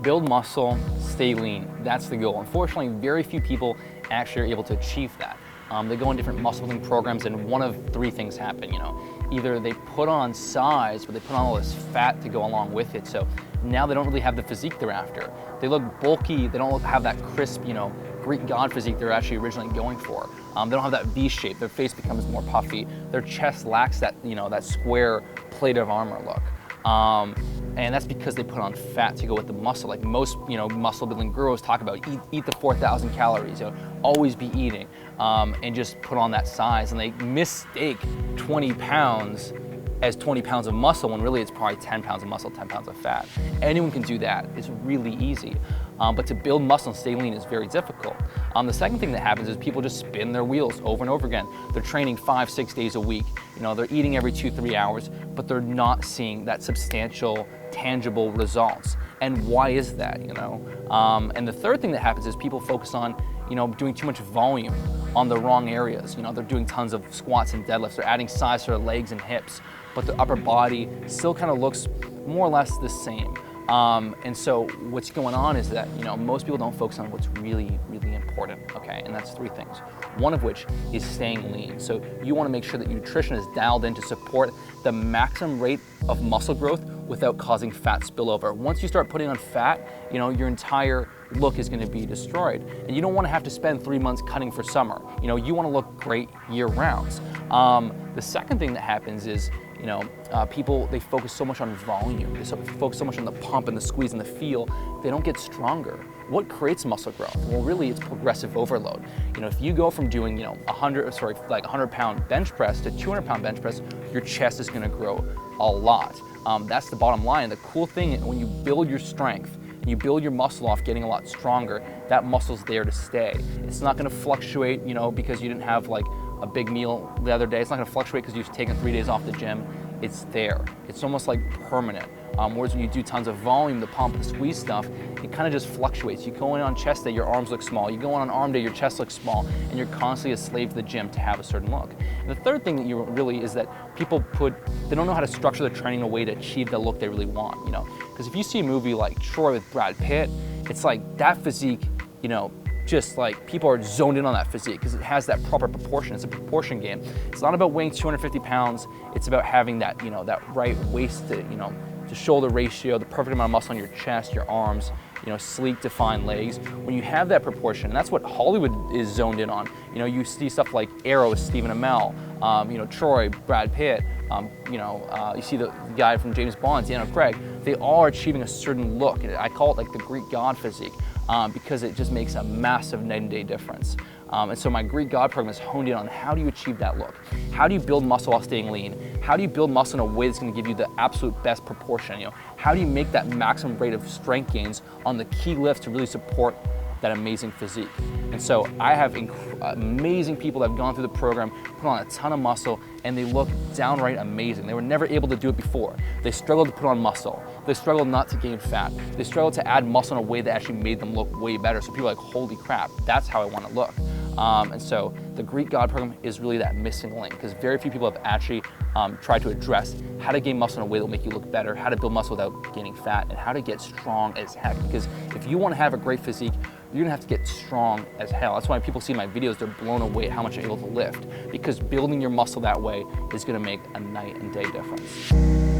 Build muscle, stay lean. That's the goal. Unfortunately, very few people actually are able to achieve that. They go on different muscle building programs, and one of three things happen. Either they put on size, but they put on all this fat to go along with it. So now they don't really have the physique they're after. They look bulky. They don't have that crisp, Greek god physique they're actually originally going for. They don't have that V shape. Their face becomes more puffy. Their chest lacks that, that square plate of armor look. And that's because they put on fat to go with the muscle. Like most, muscle building gurus talk about, eat the 4,000 calories, always be eating, and just put on that size. And they mistake 20 pounds as 20 pounds of muscle when really it's probably 10 pounds of muscle, 10 pounds of fat. Anyone can do that. It's really easy. But to build muscle and stay lean is very difficult. The second thing that happens is people just spin their wheels over and over again. They're training 5-6 days a week. They're eating every 2-3 hours, but they're not seeing that substantial, tangible results. And why is that, And the third thing that happens is people focus on, doing too much volume on the wrong areas. They're doing tons of squats and deadlifts. They're adding size to their legs and hips, but the upper body still kind of looks more or less the same. And so what's going on is that, most people don't focus on what's really, really important, okay? And that's three things. One of which is staying lean. So you want to make sure that your nutrition is dialed in to support the maximum rate of muscle growth without causing fat spillover. Once you start putting on fat, your entire look is going to be destroyed. And you don't want to have to spend 3 months cutting for summer. You want to look great year round. The second thing that happens is, people, they focus so much on volume. They focus so much on the pump and the squeeze and the feel, they don't get stronger. What creates muscle growth? Well, really, it's progressive overload. If you go from doing, 100-pound bench press to 200-pound bench press, your chest is going to grow a lot. That's the bottom line. The cool thing, when you build your strength, you build your muscle off getting a lot stronger, that muscle's there to stay. It's not going to fluctuate, because you didn't have like a big meal the other day. It's not going to fluctuate because you've taken 3 days off the gym. It's there. It's almost like permanent. Whereas when you do tons of volume, the pump, the squeeze stuff, it kind of just fluctuates. You go in on chest day, your arms look small. You go on arm day, your chest looks small, and you're constantly a slave to the gym to have a certain look. And the third thing that you really is that people they don't know how to structure their training in a way to achieve the look they really want, Because if you see a movie like Troy with Brad Pitt, it's like that physique, just like people are zoned in on that physique because it has that proper proportion. It's a proportion game. It's not about weighing 250 pounds. It's about having that, that right waist to shoulder ratio, the perfect amount of muscle on your chest, your arms, sleek, defined legs. When you have that proportion, and that's what Hollywood is zoned in on. You see stuff like Arrow, Stephen Amell, Troy, Brad Pitt, you see the guy from James Bond, Daniel Craig. They all are achieving a certain look. I call it like the Greek god physique. Because it just makes a massive night and day difference. And so my Greek God program is honed in on how do you achieve that look? How do you build muscle while staying lean? How do you build muscle in a way that's going to give you the absolute best proportion? How do you make that maximum rate of strength gains on the key lifts to really support that amazing physique? And so I have amazing people that have gone through the program, put on a ton of muscle, and they look downright amazing. They were never able to do it before. They struggled to put on muscle. They struggled not to gain fat. They struggled to add muscle in a way that actually made them look way better. So people are like, holy crap, that's how I want to look. And so the Greek God program is really that missing link because very few people have actually tried to address how to gain muscle in a way that will make you look better, how to build muscle without gaining fat, and how to get strong as heck. Because if you want to have a great physique, you're gonna have to get strong as hell. That's why people see my videos, they're blown away at how much I'm able to lift. Because building your muscle that way is gonna make a night and day difference.